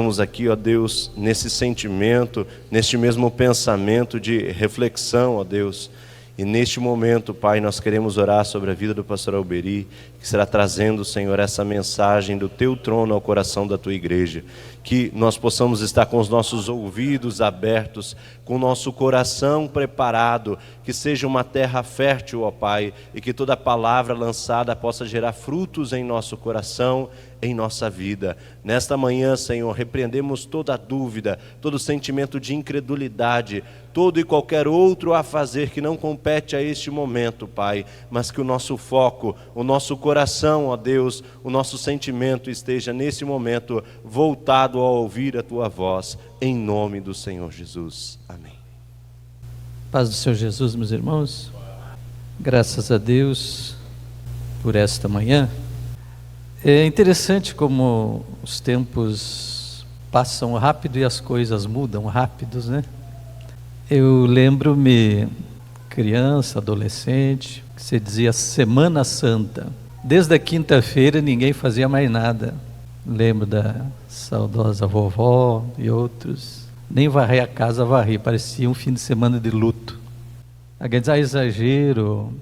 Estamos aqui, ó Deus, nesse sentimento, neste mesmo pensamento de reflexão, ó Deus. E neste momento, Pai, nós queremos orar sobre a vida do pastor Alberi, que será trazendo, Senhor, essa mensagem do Teu trono ao coração da Tua igreja. Que nós possamos estar com os nossos ouvidos abertos, com o nosso coração preparado, que seja uma terra fértil, ó Pai, e que toda palavra lançada possa gerar frutos em nosso coração, em nossa vida. Nesta manhã, Senhor, repreendemos toda dúvida, todo sentimento de incredulidade, todo e qualquer outro a fazer que não compete a este momento, Pai, mas que o nosso foco, o nosso coração, ó Deus, o nosso sentimento esteja nesse momento voltado a ouvir a Tua voz, em nome do Senhor Jesus. Amém. Paz do Senhor Jesus, meus irmãos. Graças a Deus por esta manhã. É interessante como os tempos passam rápido e as coisas mudam rápidos, né? Eu lembro-me, criança, adolescente, que se dizia Semana Santa. Desde a quinta-feira ninguém fazia mais nada. Lembro da saudosa vovó e outros. Nem varrer a casa varrer, parecia um fim de semana de luto. Alguém diz, exagero,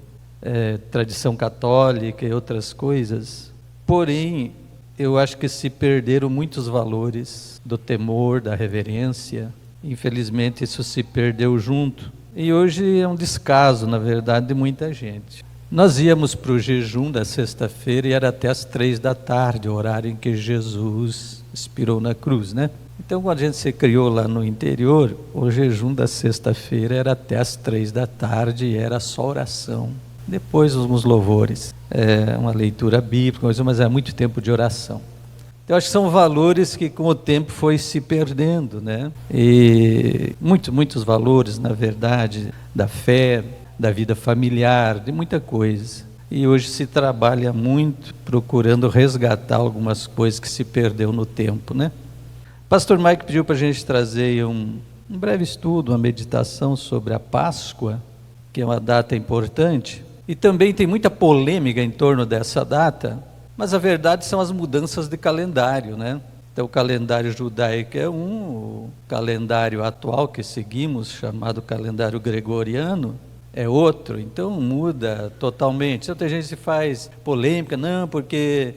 tradição católica e outras coisas. Porém, eu acho que se perderam muitos valores do temor, da reverência. Infelizmente, isso se perdeu junto. E hoje é um descaso, na verdade, de muita gente. Nós íamos para o jejum da sexta-feira e era até as 3 da tarde, o horário em que Jesus expirou na cruz, né? Então, quando a gente se criou lá no interior, o jejum da sexta-feira era até as 3 da tarde e era só oração. Depois uns louvores, uma leitura bíblica, mas é muito tempo de oração. Eu acho que são valores que com o tempo foi se perdendo, né? E muitos valores, na verdade, da fé, da vida familiar, de muita coisa. E hoje se trabalha muito procurando resgatar algumas coisas que se perdeu no tempo, né? Pastor Mike pediu para a gente trazer um breve estudo, uma meditação sobre a Páscoa, que é uma data importante. E também tem muita polêmica em torno dessa data, mas a verdade são as mudanças de calendário, né? Então o calendário judaico é o calendário atual que seguimos, chamado calendário gregoriano, é outro, então muda totalmente. Então tem gente que faz polêmica, não, porque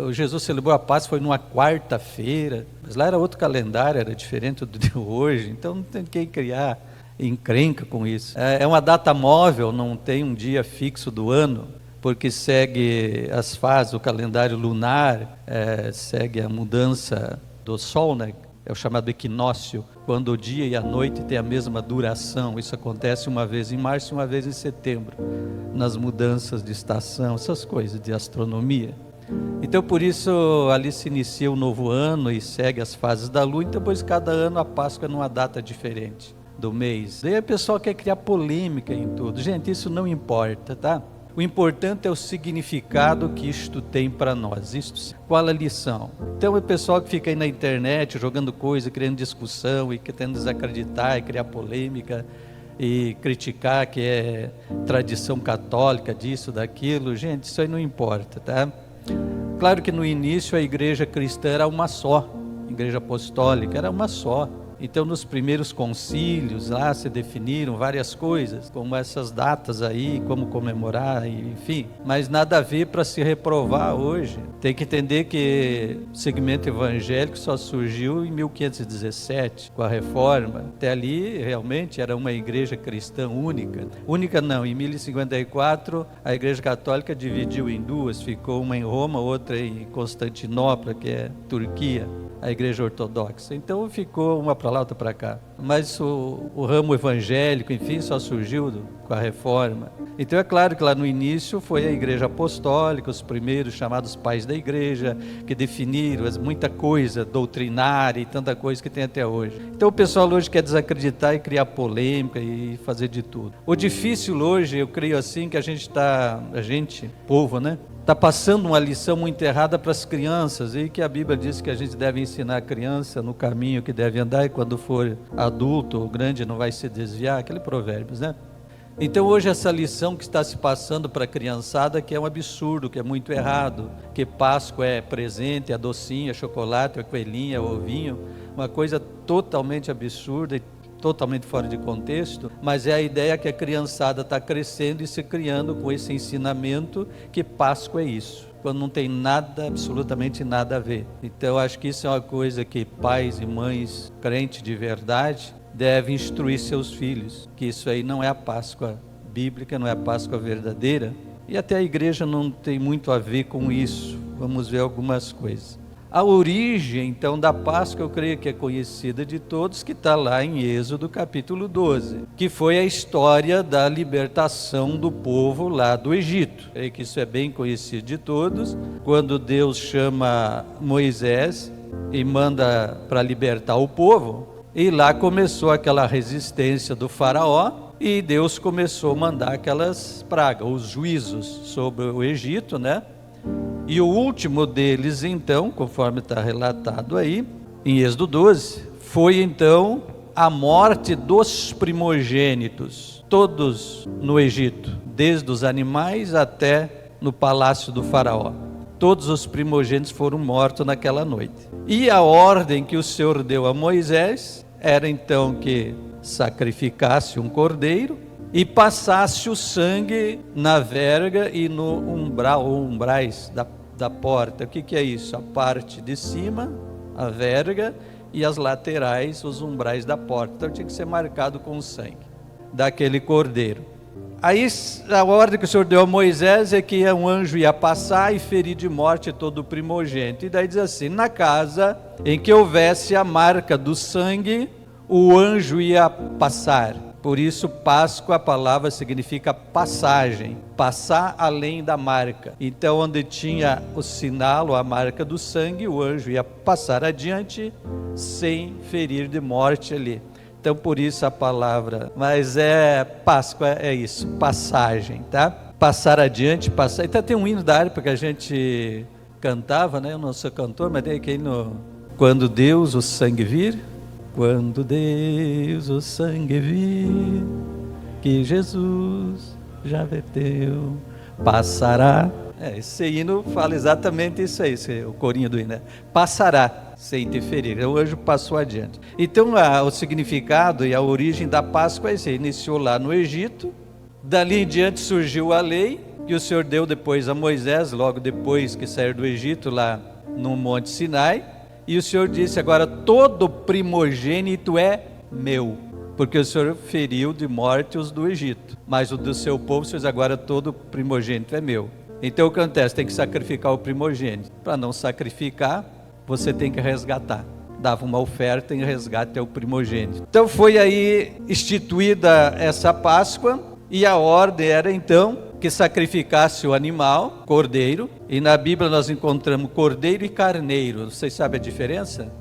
o Jesus celebrou a Páscoa foi numa quarta-feira, mas lá era outro calendário, era diferente do de hoje, então não tem quem criar encrenca com isso. É uma data móvel, não tem um dia fixo do ano, porque segue as fases, o calendário lunar, segue a mudança do sol, né? É o chamado equinócio, quando o dia e a noite têm a mesma duração. Isso acontece uma vez em março e uma vez em setembro, nas mudanças de estação, essas coisas de astronomia. Então por isso ali se inicia o novo ano e segue as fases da lua, e depois cada ano a Páscoa é numa data diferente do mês. Daí o pessoal quer criar polêmica em tudo. Gente, isso não importa, tá? O importante é o significado que isto tem para nós. Qual a lição? Então o pessoal que fica aí na internet jogando coisa, criando discussão e querendo desacreditar e criar polêmica e criticar que é tradição católica disso, daquilo, gente, isso aí não importa, tá? Claro que no início a igreja cristã era uma só, a igreja apostólica era uma só. Então nos primeiros concílios lá se definiram várias coisas, como essas datas aí, como comemorar, enfim. Mas nada a ver para se reprovar hoje. Tem que entender que o segmento evangélico só surgiu em 1517, com a Reforma. Até ali realmente era uma igreja cristã única. Única não, em 1054 a igreja católica dividiu em duas, ficou uma em Roma, outra em Constantinopla, que é Turquia, a igreja ortodoxa. Então ficou uma para lá, outra para cá. Mas o ramo evangélico, enfim, só surgiu com a Reforma. Então é claro que lá no início foi a igreja apostólica, os primeiros chamados pais da igreja, que definiram muita coisa doutrinária e tanta coisa que tem até hoje. Então o pessoal hoje quer desacreditar e criar polêmica e fazer de tudo. O difícil hoje, eu creio assim, que povo, né? Está passando uma lição muito errada para as crianças, e que a Bíblia diz que a gente deve ensinar a criança no caminho que deve andar, e quando for adulto ou grande não vai se desviar, aquele provérbios, né? Então hoje essa lição que está se passando para a criançada, que é um absurdo, que é muito errado, que Páscoa é presente, é docinho, é chocolate, é coelhinho, é ovinho, uma coisa totalmente absurda e totalmente fora de contexto, mas é a ideia que a criançada está crescendo e se criando com esse ensinamento que Páscoa é isso, quando não tem nada, absolutamente nada a ver. Então acho que isso é uma coisa que pais e mães crentes de verdade devem instruir seus filhos, que isso aí não é a Páscoa bíblica, não é a Páscoa verdadeira, e até a igreja não tem muito a ver com isso. Vamos ver algumas coisas. A origem, então, da Páscoa, eu creio que é conhecida de todos, que está lá em Êxodo capítulo 12, que foi a história da libertação do povo lá do Egito. Eu creio que isso é bem conhecido de todos, quando Deus chama Moisés e manda para libertar o povo, e lá começou aquela resistência do faraó, e Deus começou a mandar aquelas pragas, os juízos sobre o Egito, né? E o último deles, então, conforme está relatado aí, em Êxodo 12, foi então a morte dos primogênitos, todos no Egito, desde os animais até no palácio do faraó. Todos os primogênitos foram mortos naquela noite. E a ordem que o Senhor deu a Moisés era então que sacrificasse um cordeiro e passasse o sangue na verga e no umbral, ou umbrais da porta. O que é isso? A parte de cima, a verga, e as laterais, os umbrais da porta. Então tinha que ser marcado com o sangue daquele cordeiro. Aí a ordem que o Senhor deu a Moisés é que um anjo ia passar e ferir de morte todo o primogênito. E daí diz assim: na casa em que houvesse a marca do sangue, o anjo ia passar. Por isso, Páscoa, a palavra significa passagem, passar além da marca. Então, onde tinha o sinal, ou a marca do sangue, o anjo ia passar adiante, sem ferir de morte ali. Então, por isso a palavra, mas Páscoa é isso, passagem, tá? Passar adiante, passar. Então tem um hino da harpa que a gente cantava, né? Eu não sou cantor, mas tem aqui no... Quando Deus o sangue vir, quando Deus o sangue vir, que Jesus já verteu, passará. Esse hino fala exatamente isso aí, o corinho do hino, né? Passará sem interferir. O anjo passou adiante. Então o significado e a origem da Páscoa é esse. Iniciou lá no Egito, dali em diante surgiu a lei que o Senhor deu depois a Moisés, logo depois que saiu do Egito, lá no Monte Sinai. E o Senhor disse: agora todo primogênito é meu, porque o Senhor feriu de morte os do Egito, mas o do seu povo, Senhor, agora todo primogênito é meu. Então o que acontece? Tem que sacrificar o primogênito. Para não sacrificar, você tem que resgatar. Dava uma oferta em resgate ao primogênito. Então foi aí instituída essa Páscoa, e a ordem era então que sacrificasse o animal, cordeiro, e na Bíblia nós encontramos cordeiro e carneiro. Vocês sabem a diferença?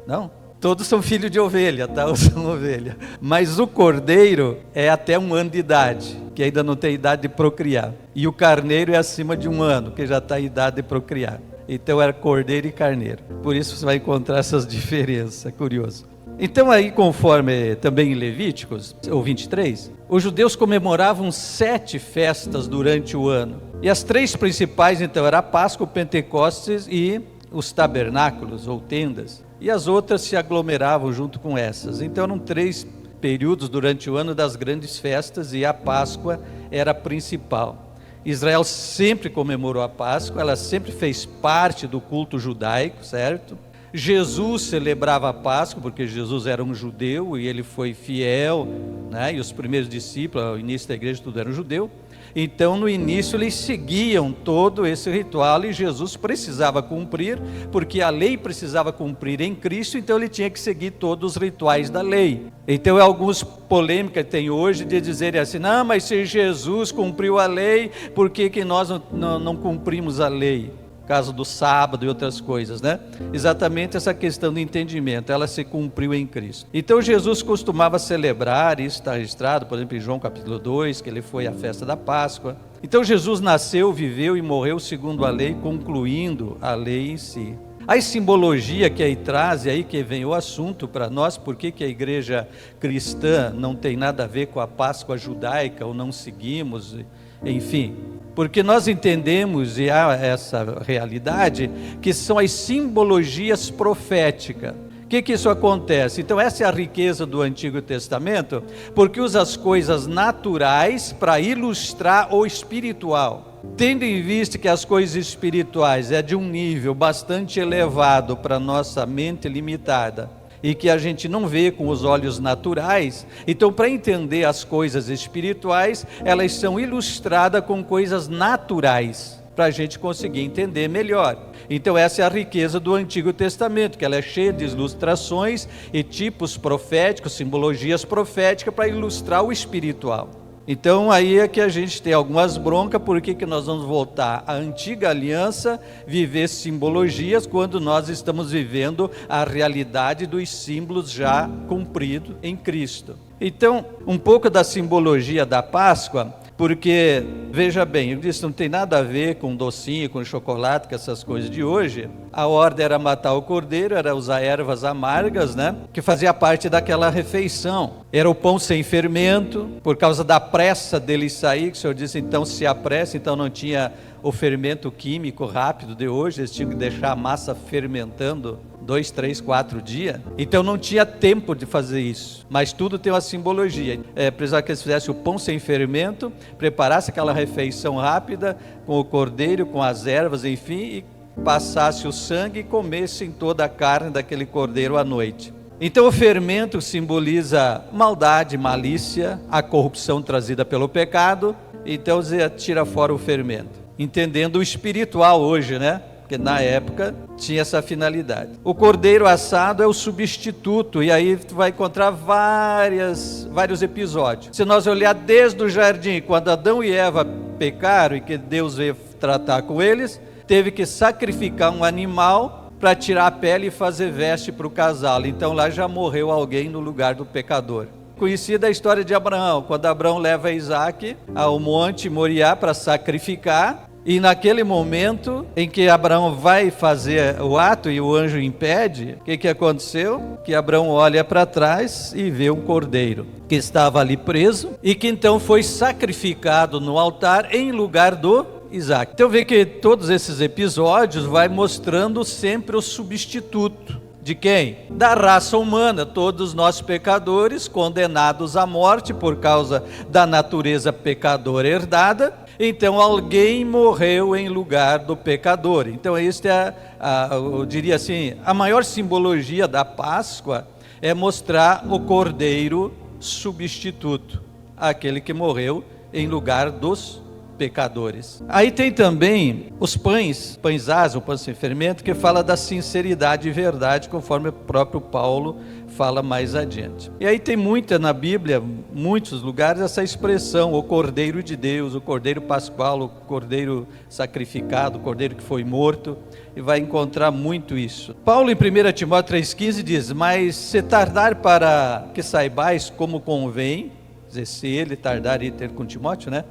Não? Todos são filhos de ovelha, tá? Ou são ovelha. Mas o cordeiro é até 1 ano de idade, que ainda não tem idade de procriar. E o carneiro é acima de 1 ano, que já está em idade de procriar. Então era cordeiro e carneiro. Por isso você vai encontrar essas diferenças, é curioso. Então aí, conforme também em Levíticos, ou 23, os judeus comemoravam 7 festas durante o ano. E as 3 principais, então, era a Páscoa, o Pentecostes e os tabernáculos, ou tendas. E as outras se aglomeravam junto com essas. Então eram 3 períodos durante o ano das grandes festas, e a Páscoa era a principal. Israel sempre comemorou a Páscoa, ela sempre fez parte do culto judaico, certo? Jesus celebrava a Páscoa, porque Jesus era um judeu e ele foi fiel, né? E os primeiros discípulos, ao início da igreja, tudo era judeu. Então, no início, eles seguiam todo esse ritual, e Jesus precisava cumprir, porque a lei precisava cumprir em Cristo, então ele tinha que seguir todos os rituais da lei. Então, algumas polêmicas tem hoje de dizerem assim: não, mas se Jesus cumpriu a lei, por que nós não cumprimos a lei? Caso do sábado e outras coisas, né? Exatamente essa questão do entendimento, ela se cumpriu em Cristo. Então Jesus costumava celebrar, isso está registrado, por exemplo, em João capítulo 2, que ele foi à festa da Páscoa. Então Jesus nasceu, viveu e morreu segundo a lei, concluindo a lei em si. A simbologia que aí traz, e aí que vem o assunto para nós, por que a igreja cristã não tem nada a ver com a Páscoa judaica, ou não seguimos, enfim. Porque nós entendemos, e há essa realidade, que são as simbologias proféticas. O que isso acontece? Então essa é a riqueza do Antigo Testamento, porque usa as coisas naturais para ilustrar o espiritual. Tendo em vista que as coisas espirituais é de um nível bastante elevado para a nossa mente limitada, e que a gente não vê com os olhos naturais, então para entender as coisas espirituais, elas são ilustradas com coisas naturais, para a gente conseguir entender melhor. Então essa é a riqueza do Antigo Testamento, que ela é cheia de ilustrações e tipos proféticos, simbologias proféticas para ilustrar o espiritual. Então aí é que a gente tem algumas broncas, porque que nós vamos voltar à antiga aliança, viver simbologias, quando nós estamos vivendo a realidade dos símbolos já cumpridos em Cristo. Então, um pouco da simbologia da Páscoa, porque, veja bem, eu disse, não tem nada a ver com docinho, com chocolate, com essas coisas de hoje. A ordem era matar o cordeiro, era usar ervas amargas, né? Que fazia parte daquela refeição. Era o pão sem fermento, por causa da pressa dele sair, que o Senhor disse, então se apressa, então não tinha o fermento químico rápido de hoje, eles tinham que deixar a massa fermentando 2, 3, 4 dias, então não tinha tempo de fazer isso, mas tudo tem uma simbologia. Precisava que eles fizessem o pão sem fermento, preparassem aquela refeição rápida, com o cordeiro, com as ervas, enfim, e passasse o sangue e comessem toda a carne daquele cordeiro à noite. Então o fermento simboliza maldade, malícia, a corrupção trazida pelo pecado, então você tira fora o fermento, entendendo o espiritual hoje, né? Porque na época tinha essa finalidade. O cordeiro assado é o substituto, e aí tu vai encontrar vários episódios. Se nós olhar desde o jardim, quando Adão e Eva pecaram e que Deus veio tratar com eles, teve que sacrificar um animal para tirar a pele e fazer veste para o casal. Então lá já morreu alguém no lugar do pecador. Conhecida a história de Abraão, quando Abraão leva Isaac ao monte Moriá para sacrificar, e naquele momento em que Abraão vai fazer o ato e o anjo impede, o que aconteceu? Que Abraão olha para trás e vê um cordeiro que estava ali preso e que então foi sacrificado no altar em lugar do Isaac. Então vê que todos esses episódios vai mostrando sempre o substituto. De quem? Da raça humana, todos nós pecadores, condenados à morte por causa da natureza pecadora herdada. Então alguém morreu em lugar do pecador. Então esta é, eu diria assim, a maior simbologia da Páscoa é mostrar o cordeiro substituto, aquele que morreu em lugar dos pecadores. Aí tem também os pães asas, o pão sem fermento, que fala da sinceridade e verdade, conforme o próprio Paulo fala mais adiante. E aí tem muita na Bíblia, muitos lugares, essa expressão, o Cordeiro de Deus, o Cordeiro Pascual, o Cordeiro sacrificado, o Cordeiro que foi morto, e vai encontrar muito isso. Paulo em 1 Timóteo 3,15 diz, mas se tardar para que saibais como convém, dizer, se ele tardar e ter com Timóteo, né?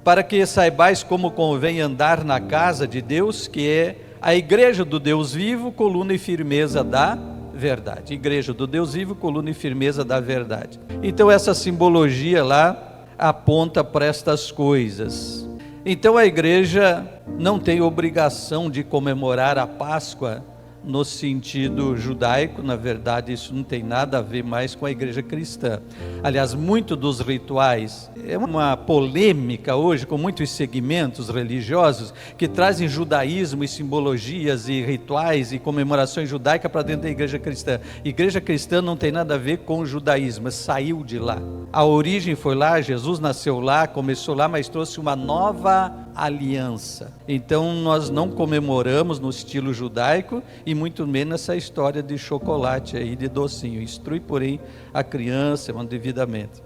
Para que saibais como convém andar na casa de Deus, que é a igreja do Deus vivo, coluna e firmeza da verdade. Igreja do Deus vivo, coluna e firmeza da verdade. Então essa simbologia lá aponta para estas coisas. Então a igreja não tem obrigação de comemorar a Páscoa no sentido judaico. Na verdade isso não tem nada a ver mais com a igreja cristã. Aliás, muito dos rituais, é uma polêmica hoje com muitos segmentos religiosos que trazem judaísmo e simbologias e rituais e comemorações judaicas para dentro da igreja cristã. Igreja cristã não tem nada a ver com o judaísmo, saiu de lá. A origem foi lá, Jesus nasceu lá, começou lá, mas trouxe uma nova aliança. Então nós não comemoramos no estilo judaico e muito menos essa história de chocolate aí, de docinho. Instrui, porém, a criança devidamente.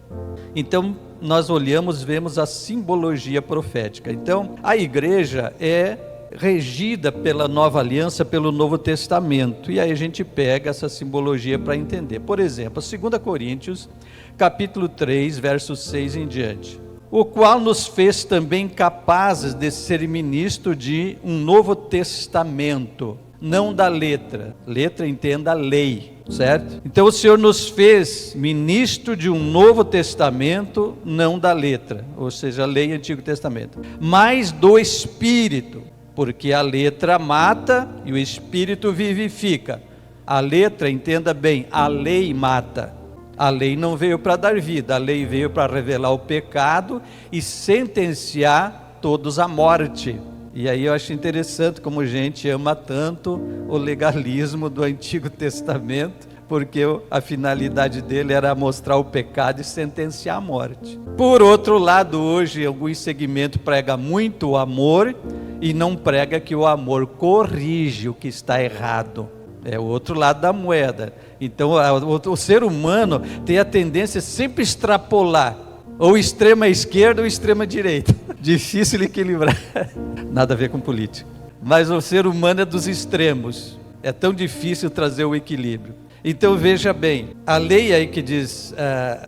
Então nós olhamos, vemos a simbologia profética. Então a igreja é regida pela nova aliança, pelo Novo Testamento, e aí a gente pega essa simbologia para entender. Por exemplo, 2 Coríntios capítulo 3, versos 6 em diante. O qual nos fez também capazes de ser ministro de um novo testamento, não da letra. Letra, entenda, lei, certo? Então o Senhor nos fez ministro de um novo testamento, não da letra, ou seja, lei e Antigo Testamento, mas do Espírito, porque a letra mata e o Espírito vivifica. A letra, entenda bem, a lei mata. A lei não veio para dar vida, a lei veio para revelar o pecado e sentenciar todos à morte. E aí eu acho interessante como gente ama tanto o legalismo do Antigo Testamento, porque a finalidade dele era mostrar o pecado e sentenciar a morte. Por outro lado, hoje algum segmento prega muito o amor e não prega que o amor corrige o que está errado. É o outro lado da moeda. Então o ser humano tem a tendência a sempre extrapolar ou extrema esquerda ou extrema direita. Difícil equilibrar. Nada a ver com política. Mas o ser humano é dos extremos. É tão difícil trazer o equilíbrio. Então veja bem, a lei aí que diz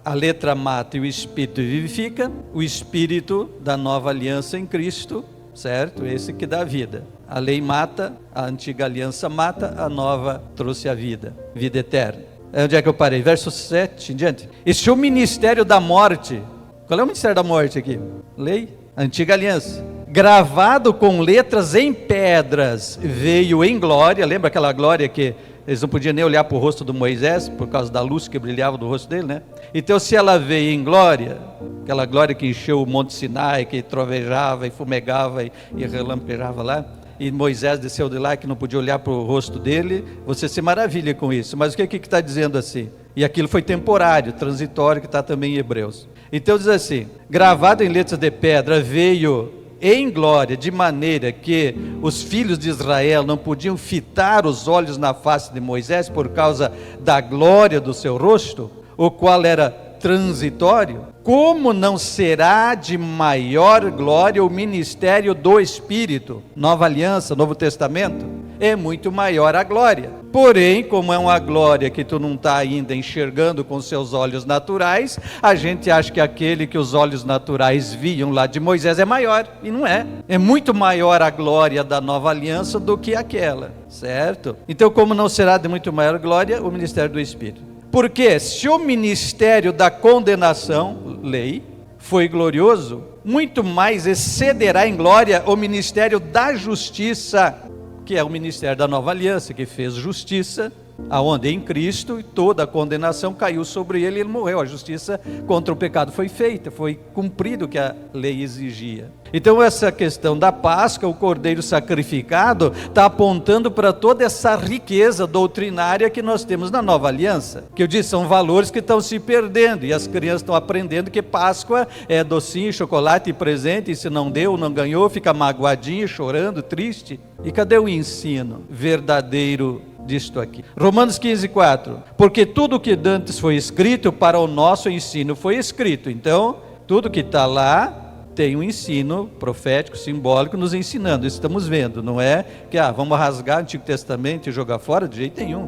a letra mata e o Espírito vivifica, o Espírito da nova aliança em Cristo, certo? Esse que dá vida. A lei mata, a antiga aliança mata, a nova trouxe a vida eterna. Onde é que eu parei? Verso 7 em diante. Este é o ministério da morte. Qual é o ministério da morte aqui? Lei, antiga aliança. Gravado com letras em pedras, veio em glória. Lembra aquela glória que eles não podiam nem olhar para o rosto do Moisés, por causa da luz que brilhava do rosto dele, né? Então, se ela veio em glória, aquela glória que encheu o Monte Sinai, que trovejava e fumegava e relampejava lá, e Moisés desceu de lá, que não podia olhar para o rosto dele, você se maravilha com isso. Mas o que está dizendo assim? E aquilo foi temporário, transitório, que está também em Hebreus. Então diz assim, gravado em letras de pedra, veio em glória, de maneira que os filhos de Israel não podiam fitar os olhos na face de Moisés por causa da glória do seu rosto, o qual era transitório. Como não será de maior glória o ministério do Espírito? Nova aliança, Novo Testamento, é muito maior a glória. Porém, como é uma glória que tu não está ainda enxergando com seus olhos naturais, a gente acha que aquele que os olhos naturais viam lá de Moisés é maior, e não é. É muito maior a glória da nova aliança do que aquela, certo? Então, como não será de muito maior glória o ministério do Espírito? Porque se o ministério da condenação, lei, foi glorioso, muito mais excederá em glória o ministério da justiça, que é o ministério da nova aliança, que fez justiça, aonde em Cristo, e toda a condenação caiu sobre ele e ele morreu. A justiça contra o pecado foi feita, foi cumprido o que a lei exigia. Então essa questão da Páscoa, o cordeiro sacrificado, está apontando para toda essa riqueza doutrinária que nós temos na nova aliança, que eu disse, são valores que estão se perdendo, e as crianças estão aprendendo que Páscoa é docinho, chocolate e presente, e se não deu, não ganhou, fica magoadinho, chorando, triste. E cadê o ensino verdadeiro disto aqui? Romanos 15:4, porque tudo que dantes foi escrito para o nosso ensino foi escrito. Então, tudo que está lá tem um ensino profético, simbólico, nos ensinando. Isso estamos vendo, não é que vamos rasgar o Antigo Testamento e jogar fora, de jeito nenhum,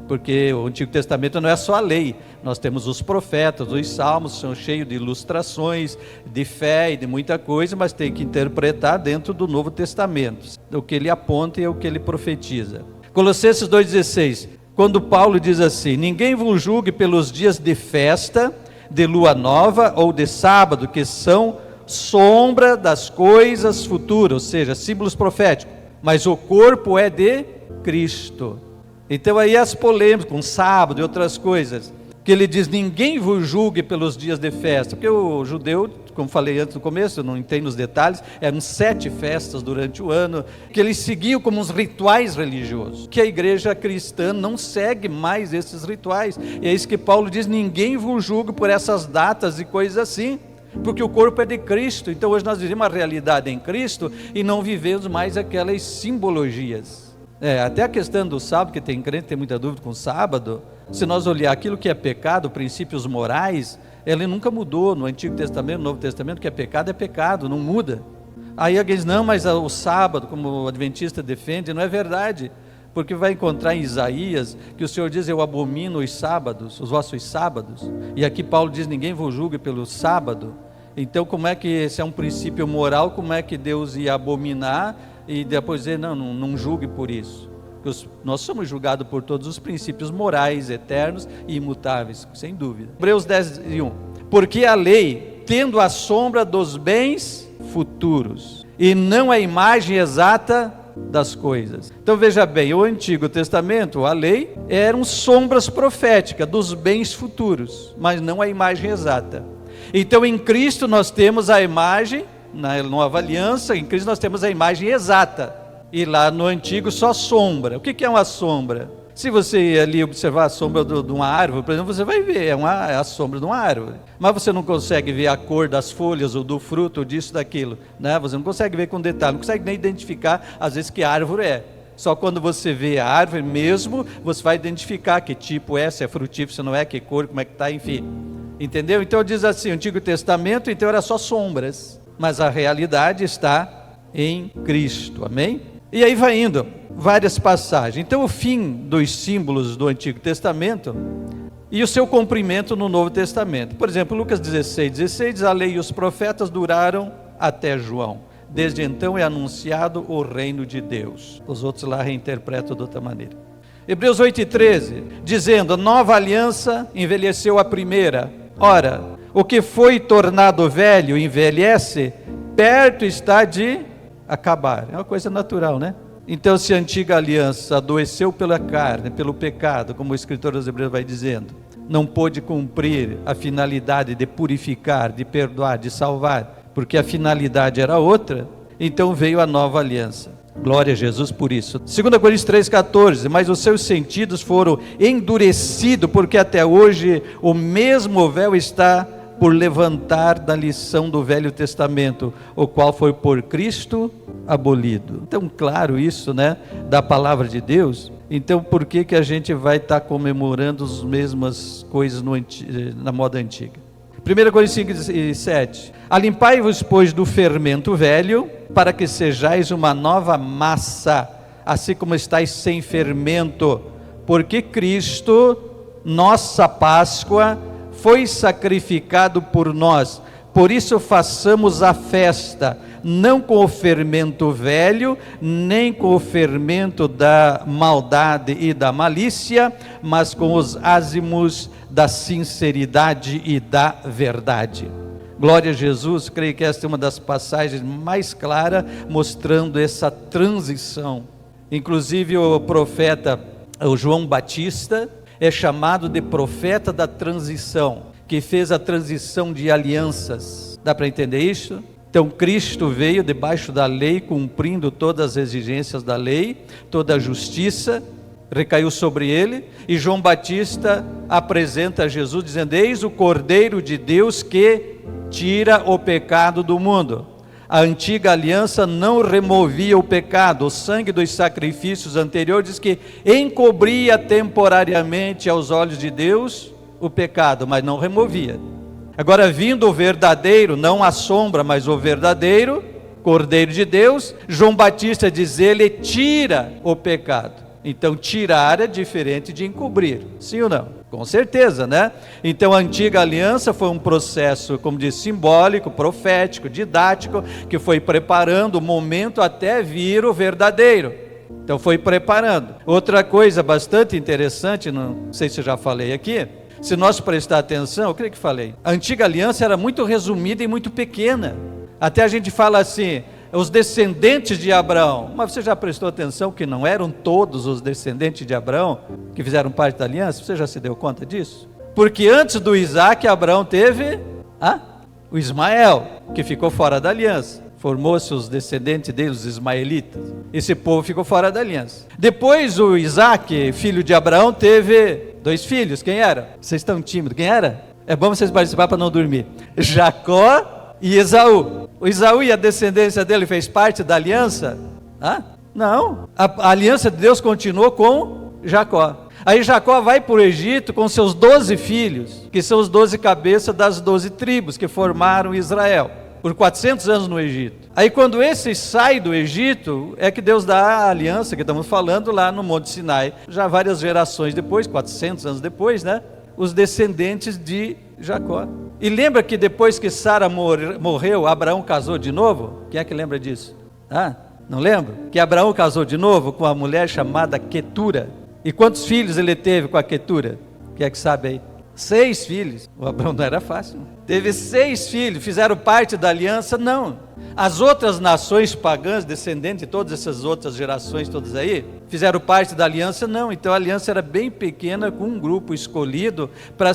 porque o Antigo Testamento não é só a lei, nós temos os profetas, os salmos são cheios de ilustrações, de fé e de muita coisa, mas tem que interpretar dentro do Novo Testamento, o que ele aponta e o que ele profetiza. Colossenses 2,16, quando Paulo diz assim, ninguém vos julgue pelos dias de festa, de lua nova ou de sábado, que são sombra das coisas futuras, ou seja, símbolos proféticos, mas o corpo é de Cristo. Então aí as polêmicas com sábado e outras coisas, que ele diz, ninguém vos julgue pelos dias de festa, porque o judeu, como falei antes no começo, eu não entendo os detalhes, eram 7 festas durante o ano, que eles seguiam como uns rituais religiosos, que a igreja cristã não segue mais esses rituais, e é isso que Paulo diz, ninguém vos julgue por essas datas e coisas assim, porque o corpo é de Cristo. Então hoje nós vivemos uma realidade em Cristo e não vivemos mais aquelas simbologias. Até a questão do sábado, que tem crente que tem muita dúvida com o sábado, se nós olhar aquilo que é pecado, princípios morais, ele nunca mudou no Antigo Testamento, no Novo Testamento, que é pecado, não muda. Aí alguém diz, não, mas o sábado, como o adventista defende, não é verdade, porque vai encontrar em Isaías, que o Senhor diz, eu abomino os sábados, os vossos sábados, e aqui Paulo diz, ninguém vos julgue pelo sábado. Então como é que, esse é um princípio moral, como é que Deus ia abominar, e depois dizer, não julgue por isso? Nós somos julgados por todos os princípios morais, eternos e imutáveis, sem dúvida. Hebreus 10:1. Porque a lei, tendo a sombra dos bens futuros, e não a imagem exata das coisas. Então veja bem, o Antigo Testamento, a lei, eram sombras proféticas dos bens futuros, mas não a imagem exata. Então em Cristo nós temos a imagem, na nova aliança, em Cristo nós temos a imagem exata. E lá no Antigo só sombra. O que é uma sombra? Se você ali observar a sombra de uma árvore, por exemplo, você vai ver, é a sombra de uma árvore. Mas você não consegue ver a cor das folhas, ou do fruto, ou disso, daquilo, né? Você não consegue ver com detalhe, não consegue nem identificar, às vezes, que árvore é. Só quando você vê a árvore mesmo, você vai identificar que tipo é, se é frutífero, se não é, que cor, como é que está, enfim. Entendeu? Então diz assim, o Antigo Testamento, então era só sombras. Mas a realidade está em Cristo, amém? E aí vai indo, várias passagens. Então o fim dos símbolos do Antigo Testamento e o seu cumprimento no Novo Testamento. Por exemplo, Lucas 16:16 diz, a lei e os profetas duraram até João. Desde então é anunciado o reino de Deus. Os outros lá reinterpretam de outra maneira. Hebreus 8:13, dizendo, a nova aliança envelheceu a primeira. Ora, o que foi tornado velho envelhece, perto está de acabar. É uma coisa natural, né? Então, se a antiga aliança adoeceu pela carne, pelo pecado, como o escritor dos Hebreus vai dizendo, não pôde cumprir a finalidade de purificar, de perdoar, de salvar, porque a finalidade era outra, então veio a nova aliança. Glória a Jesus por isso. 2 Coríntios 3,14, mas os seus sentidos foram endurecidos, porque até hoje o mesmo véu está por levantar da lição do Velho Testamento, o qual foi por Cristo abolido. Então, claro isso, né, da palavra de Deus. Então, por que a gente vai estar comemorando as mesmas coisas na moda antiga? 1 Coríntios 5:7, alimpai-vos, pois, do fermento velho, para que sejais uma nova massa, assim como estáis sem fermento, porque Cristo, nossa Páscoa, foi sacrificado por nós. Por isso façamos a festa, não com o fermento velho, nem com o fermento da maldade e da malícia, mas com os ázimos da sinceridade e da verdade. Glória a Jesus, creio que esta é uma das passagens mais claras, mostrando essa transição. Inclusive o profeta, o João Batista, é chamado de profeta da transição, que fez a transição de alianças. Dá para entender isso? Então Cristo veio debaixo da lei, cumprindo todas as exigências da lei, toda a justiça recaiu sobre ele, e João Batista apresenta Jesus dizendo, eis o Cordeiro de Deus que tira o pecado do mundo. A antiga aliança não removia o pecado, o sangue dos sacrifícios anteriores diz que encobria temporariamente aos olhos de Deus o pecado, mas não removia. Agora vindo o verdadeiro, não a sombra, mas o verdadeiro Cordeiro de Deus, João Batista diz, ele tira o pecado. Então tirar é diferente de encobrir, sim ou não? Com certeza, né? Então a antiga aliança foi um processo, como diz, simbólico, profético, didático, que foi preparando o momento até vir o verdadeiro. Então foi preparando. Outra coisa bastante interessante, não sei se eu já falei aqui, se nós prestar atenção, eu creio que falei, a antiga aliança era muito resumida e muito pequena. Até a gente fala assim, os descendentes de Abraão, mas você já prestou atenção que não eram todos os descendentes de Abraão que fizeram parte da aliança? Você já se deu conta disso? Porque antes do Isaac, Abraão teve o Ismael, que ficou fora da aliança. Formou-se os descendentes dele, os ismaelitas. Esse povo ficou fora da aliança. Depois o Isaac, filho de Abraão, teve 2 filhos. Quem era? Vocês estão tímidos. Quem era? É bom vocês participarem para não dormir. Jacó e Esaú. O Esaú e a descendência dele fez parte da aliança? Não. A aliança de Deus continuou com Jacó. Aí Jacó vai para o Egito com seus 12 filhos, que são os 12 cabeças das 12 tribos que formaram Israel, por 400 anos no Egito. Aí quando esse sai do Egito, é que Deus dá a aliança que estamos falando lá no Monte Sinai. Já várias gerações depois, 400 anos depois, né? Os descendentes de Jacó. E lembra que depois que Sara morreu, Abraão casou de novo? Quem é que lembra disso? Não lembra? Que Abraão casou de novo com uma mulher chamada Quetura. E quantos filhos ele teve com a Quetura? Quem é que sabe aí? 6 filhos. O Abraão não era fácil. Teve 6 filhos. Fizeram parte da aliança? Não. As outras nações pagãs, descendentes de todas essas outras gerações todas aí, fizeram parte da aliança? Não. Então a aliança era bem pequena, com um grupo escolhido para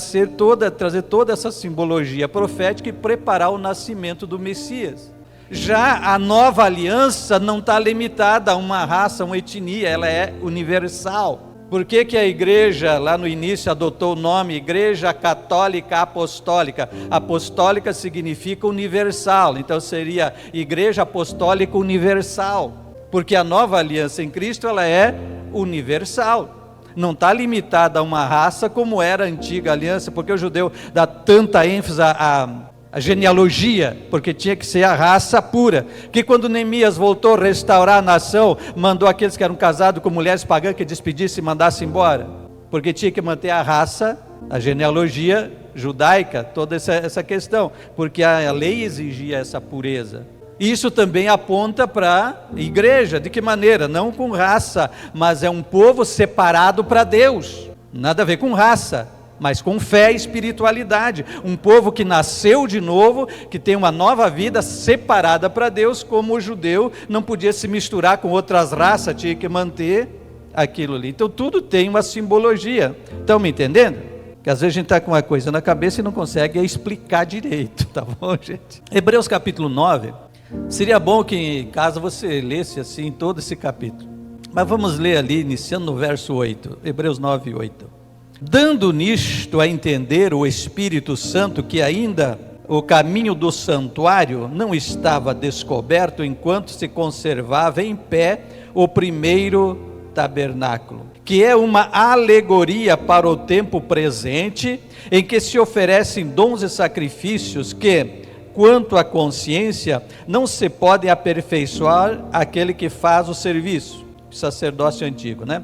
trazer toda essa simbologia profética e preparar o nascimento do Messias. Já a nova aliança não está limitada a uma raça, uma etnia, ela é universal. Por que que a igreja, lá no início, adotou o nome Igreja Católica Apostólica? Apostólica significa universal, então seria Igreja Apostólica Universal, porque a nova aliança em Cristo, ela é universal. Não está limitada a uma raça como era a antiga aliança, porque o judeu dá tanta ênfase a genealogia, porque tinha que ser a raça pura, que quando Neemias voltou a restaurar a nação, mandou aqueles que eram casados com mulheres pagãs que despedissem e mandassem embora, porque tinha que manter a raça, a genealogia judaica, toda essa questão, porque a lei exigia essa pureza. Isso também aponta para a igreja, de que maneira? Não com raça, mas é um povo separado para Deus, nada a ver com raça, mas com fé e espiritualidade, um povo que nasceu de novo, que tem uma nova vida separada para Deus, como o judeu não podia se misturar com outras raças, tinha que manter aquilo ali. Então tudo tem uma simbologia, estão me entendendo? Que às vezes a gente está com uma coisa na cabeça e não consegue explicar direito, tá bom, gente? Hebreus capítulo 9, seria bom que em casa você lesse assim todo esse capítulo, mas vamos ler ali, iniciando no verso 8, Hebreus 9, 8. Dando nisto a entender o Espírito Santo que ainda o caminho do santuário não estava descoberto enquanto se conservava em pé o primeiro tabernáculo, que é uma alegoria para o tempo presente, em que se oferecem dons e sacrifícios que, quanto à consciência, não se podem aperfeiçoar aquele que faz o serviço, o sacerdócio antigo, né?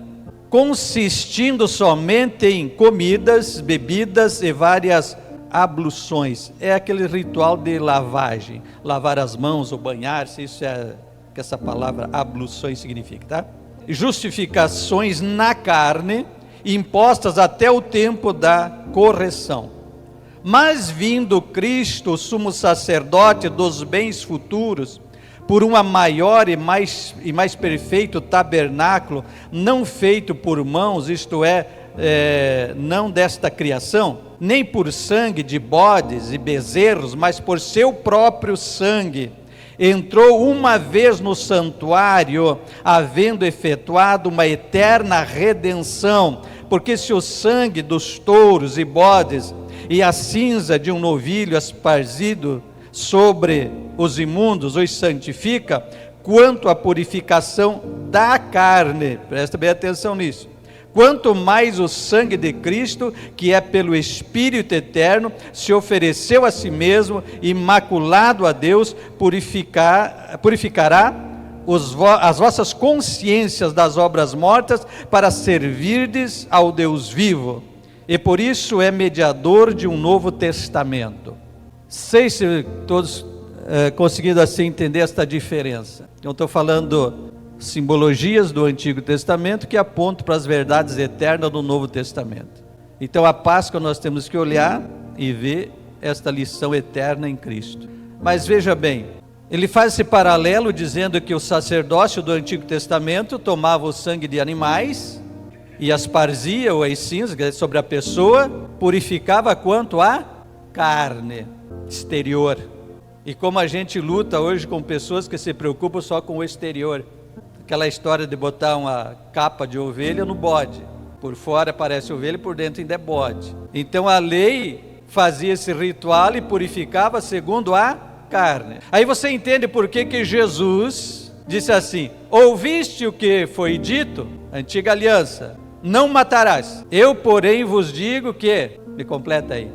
Consistindo somente em comidas, bebidas e várias abluções. É aquele ritual de lavagem, lavar as mãos ou banhar-se, isso é que essa palavra abluções significa, tá? Justificações na carne, impostas até o tempo da correção. Mas vindo Cristo, o sumo sacerdote dos bens futuros, por uma maior e mais perfeito tabernáculo, não feito por mãos, isto é, não desta criação, nem por sangue de bodes e bezerros, mas por seu próprio sangue, entrou uma vez no santuário, havendo efetuado uma eterna redenção, porque se o sangue dos touros e bodes e a cinza de um novilho esparzido sobre os imundos os santifica, quanto à purificação da carne, presta bem atenção nisso, quanto mais o sangue de Cristo, que é pelo Espírito eterno, se ofereceu a si mesmo, imaculado a Deus, purificará as vossas consciências das obras mortas, para servirdes ao Deus vivo, e por isso é mediador de um novo testamento. Sei se todos conseguindo assim entender esta diferença. Eu estou falando simbologias do Antigo Testamento que apontam para as verdades eternas do Novo Testamento. Então a Páscoa nós temos que olhar e ver esta lição eterna em Cristo. Mas veja bem, ele faz esse paralelo dizendo que o sacerdócio do Antigo Testamento tomava o sangue de animais e asparzia ou as cinzas sobre a pessoa, purificava quanto à carne exterior. E como a gente luta hoje com pessoas que se preocupam só com o exterior, aquela história de botar uma capa de ovelha no bode, por fora parece ovelha e por dentro ainda é bode. Então a lei fazia esse ritual e purificava segundo a carne. Aí você entende por que Jesus disse assim: ouviste o que foi dito, antiga aliança, não matarás, eu porém vos digo que, me completa aí,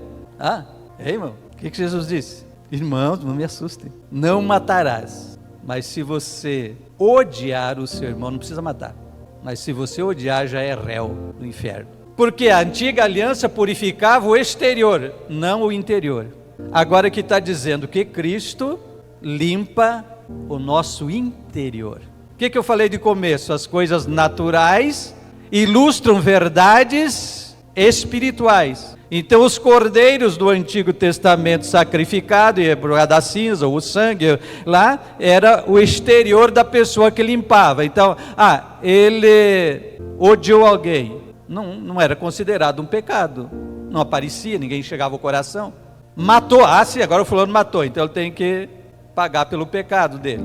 irmão, o que Jesus disse? Irmãos, não me assustem, não matarás, mas se você odiar o seu irmão, não precisa matar, mas se você odiar, já é réu no inferno, porque a antiga aliança purificava o exterior, não o interior. Agora que está dizendo que Cristo limpa o nosso interior, O que eu falei de começo? As coisas naturais ilustram verdades espirituais. Então os cordeiros do Antigo Testamento sacrificado, e da cinza, ou o sangue lá, era o exterior da pessoa que limpava. Então, ele odiou alguém, não era considerado um pecado, não aparecia, ninguém chegava ao coração. Matou, sim, agora o fulano matou, então ele tem que pagar pelo pecado dele.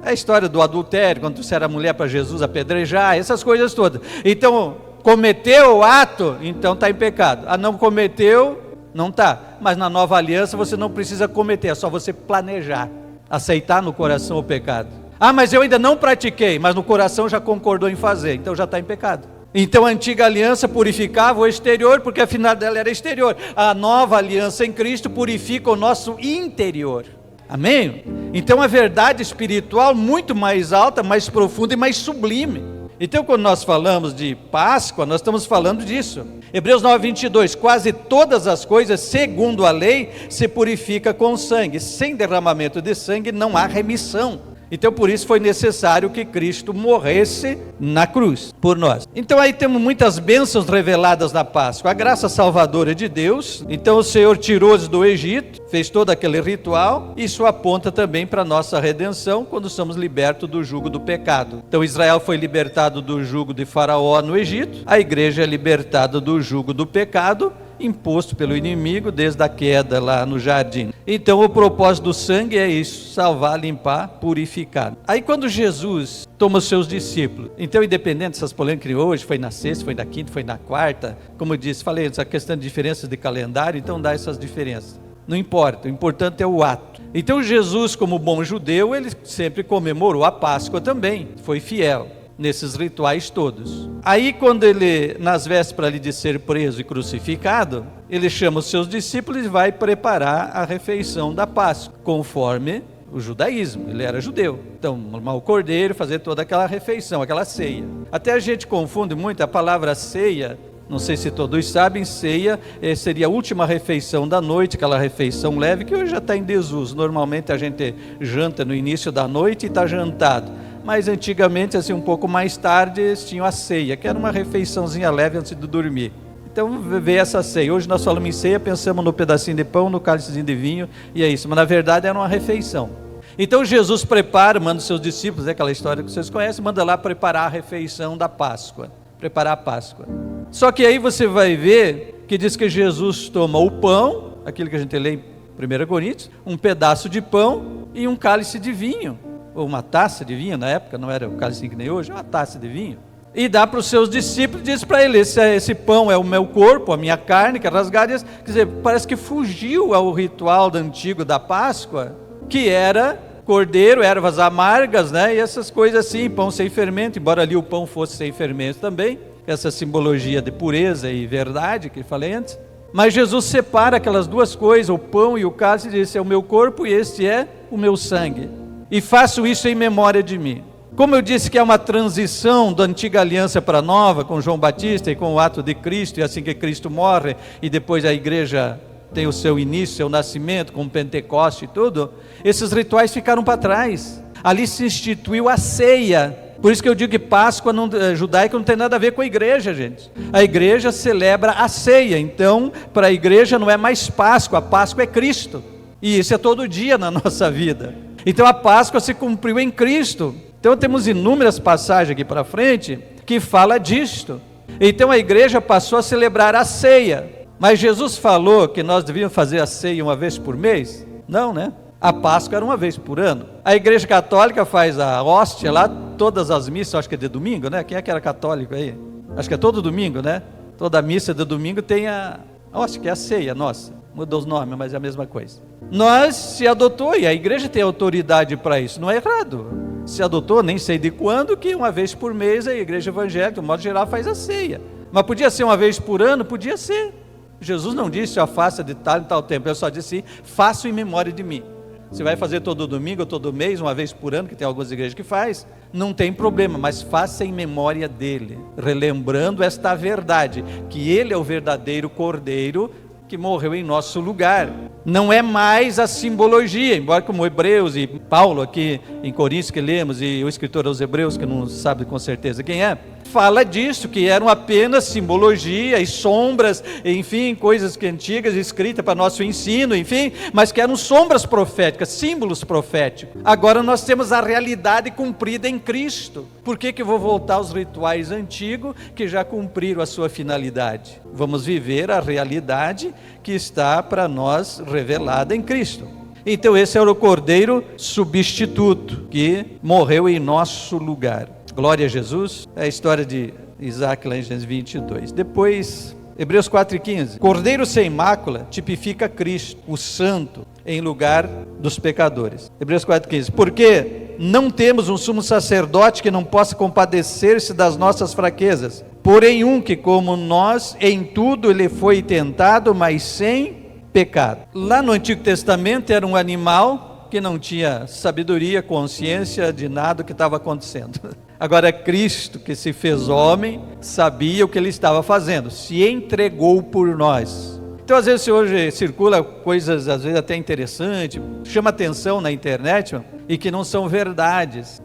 É a história do adultério, quando trouxeram a mulher para Jesus apedrejar, essas coisas todas. Então, cometeu o ato, então está em pecado. Não cometeu, não está. Mas na nova aliança você não precisa cometer, é só você planejar, aceitar no coração o pecado. Mas eu ainda não pratiquei, mas no coração já concordou em fazer, então já está em pecado. Então a antiga aliança purificava o exterior, porque afinal dela era exterior. A nova aliança em Cristo purifica o nosso interior. Amém? Então a verdade espiritual muito mais alta, mais profunda e mais sublime. Então quando nós falamos de Páscoa, nós estamos falando disso. Hebreus 9:22, quase todas as coisas, segundo a lei, se purifica com sangue. Sem derramamento de sangue não há remissão. Então por isso foi necessário que Cristo morresse na cruz por nós. Então aí temos muitas bênçãos reveladas na Páscoa. A graça salvadora de Deus. Então o Senhor tirou-os do Egito, fez todo aquele ritual. Isso aponta também para a nossa redenção, quando somos libertos do jugo do pecado. Então Israel foi libertado do jugo de Faraó no Egito. A igreja é libertada do jugo do pecado, imposto pelo inimigo desde a queda lá no jardim. Então o propósito do sangue é isso: salvar, limpar, purificar. Aí quando Jesus toma os seus discípulos, então independente dessas polêmicas hoje, foi na sexta, foi na quinta, foi na quarta, como eu disse, falei, essa questão de diferenças de calendário, então dá essas diferenças. Não importa, o importante é o ato. Então Jesus, como bom judeu, ele sempre comemorou a Páscoa também, foi fiel nesses rituais todos. Aí quando ele, nas vésperas de ser preso e crucificado, ele chama os seus discípulos e vai preparar a refeição da Páscoa, conforme o judaísmo, ele era judeu. Então, armar o cordeiro, fazer toda aquela refeição, aquela ceia. Até a gente confunde muito a palavra ceia, não sei se todos sabem, ceia seria a última refeição da noite, aquela refeição leve, que hoje já está em desuso. Normalmente a gente janta no início da noite e está jantado. Mas antigamente, assim, um pouco mais tarde, eles tinham a ceia, que era uma refeiçãozinha leve antes de dormir. Então veio essa ceia. Hoje nós falamos em ceia, pensamos no pedacinho de pão, no cálicezinho de vinho, e é isso. Mas na verdade era uma refeição. Então Jesus prepara, manda os seus discípulos, é aquela história que vocês conhecem, manda lá preparar a refeição da Páscoa. Preparar a Páscoa. Só que aí você vai ver que diz que Jesus toma o pão, aquilo que a gente lê em 1 Coríntios, um pedaço de pão e um cálice de vinho. Ou uma taça de vinho, na época não era o cálice que nem hoje, uma taça de vinho, e dá para os seus discípulos e diz para eles: esse pão é o meu corpo, a minha carne, que é rasgada. Quer dizer, parece que fugiu ao ritual antigo da Páscoa, que era cordeiro, ervas amargas, né? E essas coisas assim, pão sem fermento, embora ali o pão fosse sem fermento também, essa simbologia de pureza e verdade que eu falei antes. Mas Jesus separa aquelas duas coisas, o pão e o cálice, e diz: esse é o meu corpo e este é o meu sangue. E faço isso em memória de mim. Como eu disse que é uma transição da antiga aliança para a nova, com João Batista e com o ato de Cristo, e assim que Cristo morre, e depois a igreja tem o seu início, seu nascimento, com o Pentecoste e tudo, esses rituais ficaram para trás. Ali se instituiu a ceia. Por isso que eu digo que Páscoa judaica não tem nada a ver com a igreja, gente. A igreja celebra a ceia, então para a igreja não é mais Páscoa, a Páscoa é Cristo. E isso é todo dia na nossa vida. Então a Páscoa se cumpriu em Cristo. Então temos inúmeras passagens aqui para frente que fala disto. Então a igreja passou a celebrar a ceia. Mas Jesus falou que nós devíamos fazer a ceia uma vez por mês? Não, né? A Páscoa era uma vez por ano. A igreja católica faz a hóstia lá, todas as missas, acho que é de domingo, né? Quem é que era católico aí? Acho que é todo domingo, né? Toda missa de domingo tem a hóstia, que é a ceia nossa. Mudou os nomes, mas é a mesma coisa. Nós se adotou, e a igreja tem autoridade para isso, não é errado. Se adotou, nem sei de quando, que uma vez por mês a igreja evangélica, de modo geral, faz a ceia. Mas podia ser uma vez por ano? Podia ser. Jesus não disse: faça de tal e tal tempo. Ele só disse: faço em memória de mim. Você vai fazer todo domingo, todo mês, uma vez por ano, que tem algumas igrejas que faz, não tem problema, mas faça em memória dele, relembrando esta verdade, que ele é o verdadeiro cordeiro que morreu em nosso lugar. Não é mais a simbologia, embora como Hebreus e Paulo aqui em Coríntios que lemos, e o escritor aos Hebreus, que não sabe com certeza quem é, fala disso, que eram apenas simbologia e sombras, enfim, coisas que antigas escritas para nosso ensino, enfim, mas que eram sombras proféticas, símbolos proféticos. Agora nós temos a realidade cumprida em Cristo. Por que eu vou voltar aos rituais antigos que já cumpriram a sua finalidade? Vamos viver a realidade que está para nós revelada em Cristo. Então esse era o Cordeiro substituto que morreu em nosso lugar. Glória a Jesus. É a história de Isaac lá em Gênesis 22. Depois, Hebreus 4:15. Cordeiro sem mácula tipifica Cristo, o santo, em lugar dos pecadores. Hebreus 4:15. Porque não temos um sumo sacerdote que não possa compadecer-se das nossas fraquezas, porém um que, como nós, em tudo ele foi tentado, mas sem pecado. Lá no Antigo Testamento era um animal que não tinha sabedoria, consciência de nada que estava acontecendo. Agora Cristo, que se fez homem, sabia o que ele estava fazendo, se entregou por nós. Então às vezes hoje circula coisas às vezes até interessantes, chama atenção na internet, e que não são verdades.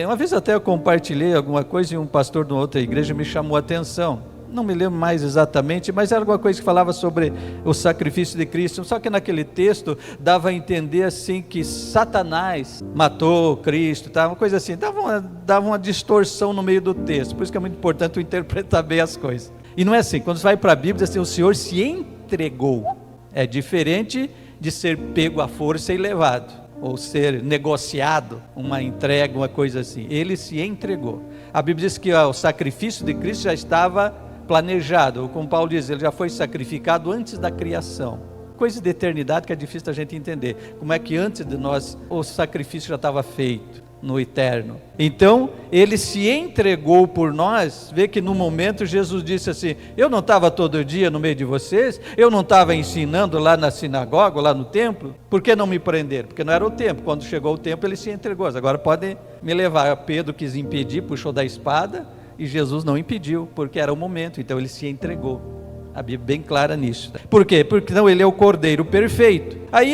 Uma vez até eu compartilhei alguma coisa e um pastor de uma outra igreja me chamou a atenção. Não me lembro mais exatamente, mas era alguma coisa que falava sobre o sacrifício de Cristo. Só que naquele texto dava a entender assim que Satanás matou Cristo, tá? Uma coisa assim, dava uma distorção no meio do texto. Por isso que é muito importante interpretar bem as coisas. E não é assim, quando você vai para a Bíblia, diz assim, o Senhor se entregou. É diferente de ser pego à força e levado, ou ser negociado, uma entrega, uma coisa assim. Ele se entregou. A Bíblia diz que o sacrifício de Cristo já estava planejado, ou como Paulo diz, ele já foi sacrificado antes da criação. Coisa de eternidade que é difícil da gente entender. Como é que antes de nós o sacrifício já estava feito no eterno? Então, ele se entregou por nós. Vê que no momento Jesus disse assim, eu não estava todo dia no meio de vocês? Eu não estava ensinando lá na sinagoga, lá no templo? Por que não me prenderam? Porque não era o tempo. Quando chegou o tempo, ele se entregou. Agora podem me levar. Pedro quis impedir, puxou da espada, e Jesus não impediu, porque era o momento, então ele se entregou. A Bíblia é bem clara nisso. Por quê? Porque não, ele é o Cordeiro perfeito. Aí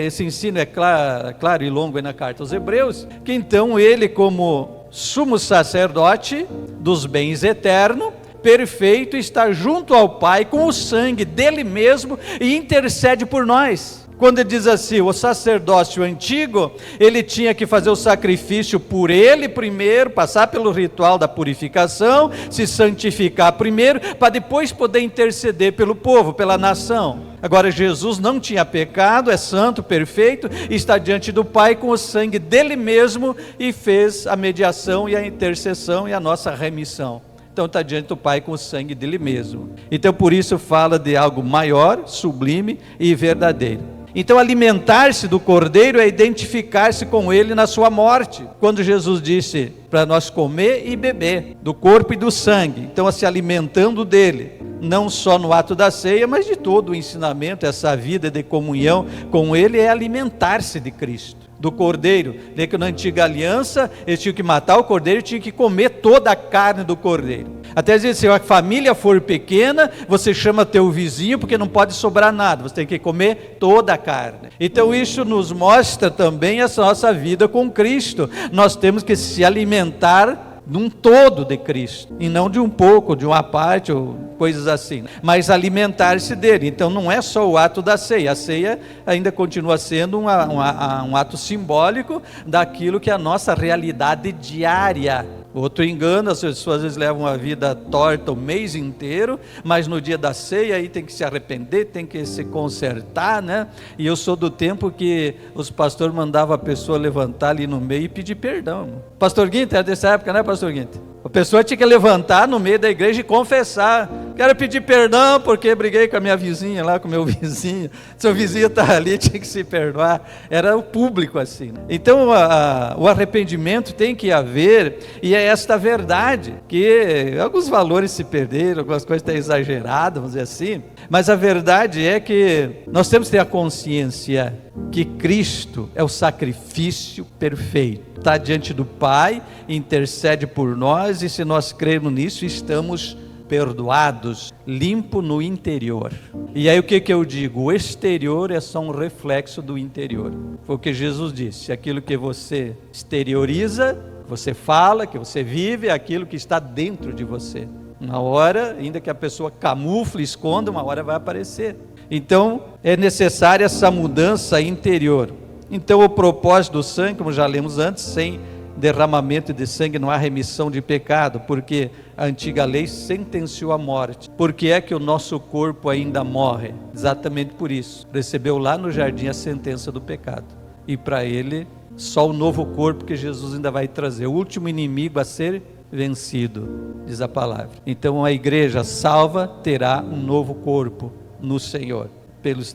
esse ensino é claro e longo aí na carta aos Hebreus, que então ele, como sumo sacerdote dos bens eternos, perfeito, está junto ao Pai com o sangue dele mesmo e intercede por nós. Quando ele diz assim, o sacerdócio antigo, ele tinha que fazer o sacrifício por ele primeiro, passar pelo ritual da purificação, se santificar primeiro, para depois poder interceder pelo povo, pela nação. Agora Jesus não tinha pecado, é santo, perfeito, está diante do Pai com o sangue dele mesmo e fez a mediação e a intercessão e a nossa remissão. Então está diante do Pai com o sangue dele mesmo. Então por isso fala de algo maior, sublime e verdadeiro. Então alimentar-se do Cordeiro é identificar-se com ele na sua morte. Quando Jesus disse para nós comer e beber do corpo e do sangue, então se alimentando dele, não só no ato da ceia, mas de todo o ensinamento, essa vida de comunhão com ele é alimentar-se de Cristo, do Cordeiro. Lê que na antiga aliança eles tinham que matar o Cordeiro e tinham que comer toda a carne do Cordeiro. Até dizer, se a família for pequena, você chama teu vizinho, porque não pode sobrar nada, você tem que comer toda a carne. Então isso nos mostra também essa nossa vida com Cristo. Nós temos que se alimentar de um todo de Cristo, e não de um pouco, de uma parte, ou coisas assim, mas alimentar-se dele. Então não é só o ato da ceia, a ceia ainda continua sendo um ato simbólico daquilo que é a nossa realidade diária. Outro engano, as pessoas às vezes levam a vida torta o mês inteiro, mas no dia da ceia aí tem que se arrepender, tem que se consertar, né? E eu sou do tempo que os pastores mandavam a pessoa levantar ali no meio e pedir perdão. Pastor Guinter, era dessa época, né, Pastor Guinter? A pessoa tinha que levantar no meio da igreja e confessar, quero pedir perdão porque briguei com a minha vizinha lá, com o meu vizinho, seu vizinho está ali, tinha que se perdoar. Era o público assim, né? Então o arrependimento tem que haver, e é esta verdade, que alguns valores se perderam, algumas coisas estão exageradas, vamos dizer assim, mas a verdade é que nós temos que ter a consciência que Cristo é o sacrifício perfeito, está diante do Pai, intercede por nós, e se nós crermos nisso, estamos perdoados, limpo no interior. E aí o que eu digo? O exterior é só um reflexo do interior. Foi o que Jesus disse: aquilo que você exterioriza, você fala, que você vive, é aquilo que está dentro de você. Uma hora, ainda que a pessoa camufle, esconda, uma hora vai aparecer. Então, é necessária essa mudança interior. Então, o propósito do sangue, como já lemos antes, sem derramamento de sangue não há remissão de pecado, porque a antiga lei sentenciou a morte. Por que é que o nosso corpo ainda morre? Exatamente por isso. Recebeu lá no jardim a sentença do pecado. E para ele, só o novo corpo que Jesus ainda vai trazer, o último inimigo a ser vencido, diz a palavra. Então a igreja salva terá um novo corpo no Senhor,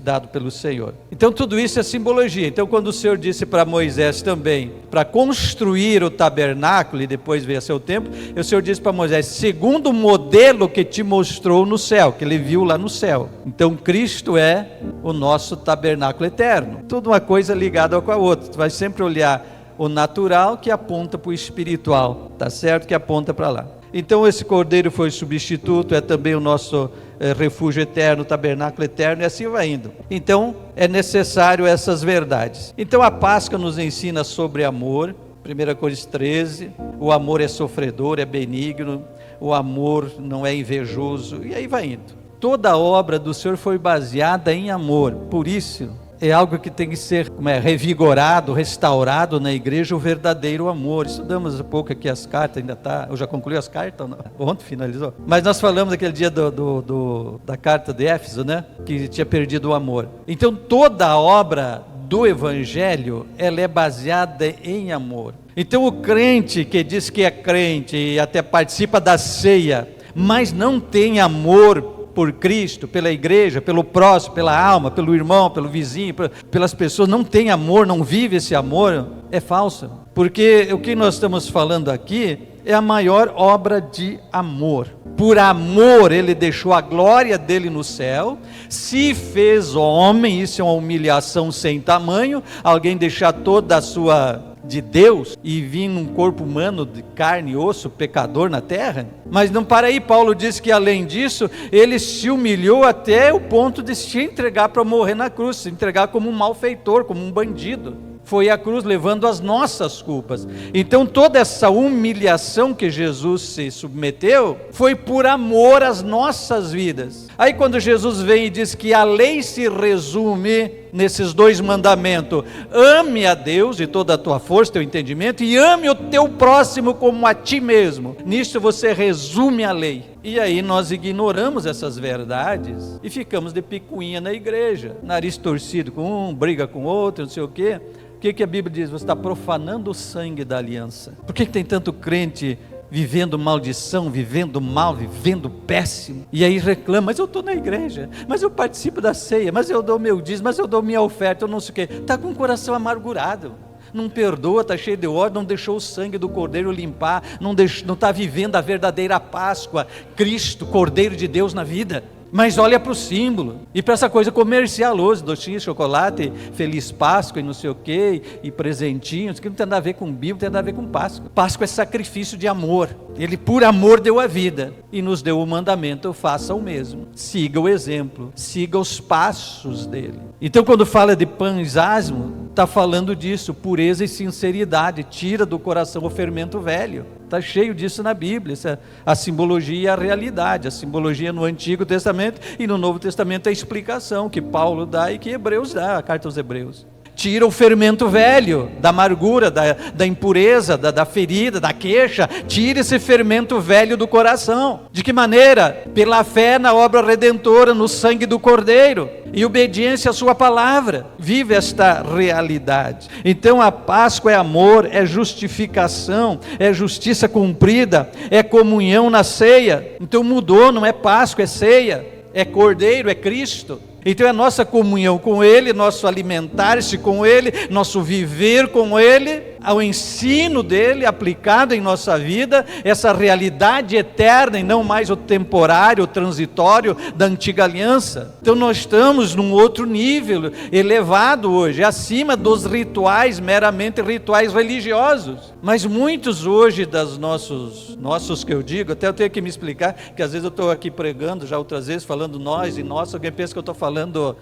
dado pelo Senhor. Então tudo isso é simbologia. Então quando o Senhor disse para Moisés também, para construir o tabernáculo, e depois veio a seu tempo, o Senhor disse para Moisés, segundo o modelo que te mostrou no céu, que ele viu lá no céu. Então Cristo é o nosso tabernáculo eterno. Tudo uma coisa ligada com a outra. Tu vai sempre olhar o natural que aponta para o espiritual, tá certo? Que aponta para lá. Então esse cordeiro foi substituto, é também o nosso refúgio eterno, tabernáculo eterno, e assim vai indo. Então é necessário essas verdades. Então a Páscoa nos ensina sobre amor. 1 Coríntios 13, o amor é sofredor, é benigno, o amor não é invejoso, e aí vai indo. Toda a obra do Senhor foi baseada em amor, por isso é algo que tem que ser revigorado, restaurado na igreja, o verdadeiro amor. Estudamos há pouco aqui as cartas, ainda está, eu já concluí as cartas, ontem finalizou, mas nós falamos aquele dia da carta de Éfeso, né, que tinha perdido o amor. Então toda a obra do Evangelho, ela é baseada em amor. Então o crente que diz que é crente e até participa da ceia, mas não tem amor por Cristo, pela igreja, pelo próximo, pela alma, pelo irmão, pelo vizinho, pelas pessoas, não tem amor, não vive esse amor, é falso. Porque o que nós estamos falando aqui é a maior obra de amor. Por amor ele deixou a glória dele no céu, se fez homem, isso é uma humilhação sem tamanho, alguém deixar toda a sua de Deus e vir num corpo humano de carne e osso, pecador na terra. Mas não para aí, Paulo diz que além disso, ele se humilhou até o ponto de se entregar para morrer na cruz, se entregar como um malfeitor, como um bandido. Foi a cruz levando as nossas culpas. Então toda essa humilhação que Jesus se submeteu, foi por amor às nossas vidas. Aí quando Jesus vem e diz que a lei se resume nesses dois mandamentos, ame a Deus de toda a tua força, teu entendimento, e ame o teu próximo como a ti mesmo. Nisso você resume a lei. E aí nós ignoramos essas verdades e ficamos de picuinha na igreja, nariz torcido com um, briga com outro, não sei o quê. O que a Bíblia diz? Você está profanando o sangue da aliança. Por que tem tanto crente vivendo maldição, vivendo mal, vivendo péssimo? E aí reclama, mas eu estou na igreja, mas eu participo da ceia, mas eu dou meu dízimo, mas eu dou minha oferta, eu não sei o quê. Está com o coração amargurado, não perdoa, está cheio de ódio, não deixou o sangue do Cordeiro limpar, não está vivendo a verdadeira Páscoa, Cristo, Cordeiro de Deus na vida. Mas olha para o símbolo, e para essa coisa comercial hoje, docinho, chocolate, feliz Páscoa e não sei o que, e presentinhos, que não tem nada a ver com Bíblia, não tem nada a ver com Páscoa. Páscoa é sacrifício de amor, ele por amor deu a vida, e nos deu o mandamento, faça o mesmo, siga o exemplo, siga os passos dele. Então quando fala de pães asmo, está falando disso, pureza e sinceridade, tira do coração o fermento velho. Está cheio disso na Bíblia, a simbologia e a realidade, a simbologia no Antigo Testamento e no Novo Testamento a explicação que Paulo dá e que Hebreus dá, a carta aos Hebreus. Tira o fermento velho, da amargura, da impureza, da ferida, da queixa, tira esse fermento velho do coração. De que maneira? Pela fé na obra redentora, no sangue do Cordeiro, e obediência à sua palavra. Vive esta realidade. Então a Páscoa é amor, é justificação, é justiça cumprida, é comunhão na ceia. Então mudou, não é Páscoa, é ceia, é Cordeiro, é Cristo. Então é nossa comunhão com Ele, nosso alimentar-se com Ele, nosso viver com Ele, ao ensino dEle aplicado em nossa vida, essa realidade eterna e não mais o temporário, o transitório da antiga aliança. Então nós estamos num outro nível elevado hoje, acima dos rituais, meramente rituais religiosos. Mas muitos hoje das nossos que eu digo, até eu tenho que me explicar, que às vezes eu estou aqui pregando, já outras vezes falando nós e nossa, alguém pensa que eu estou falando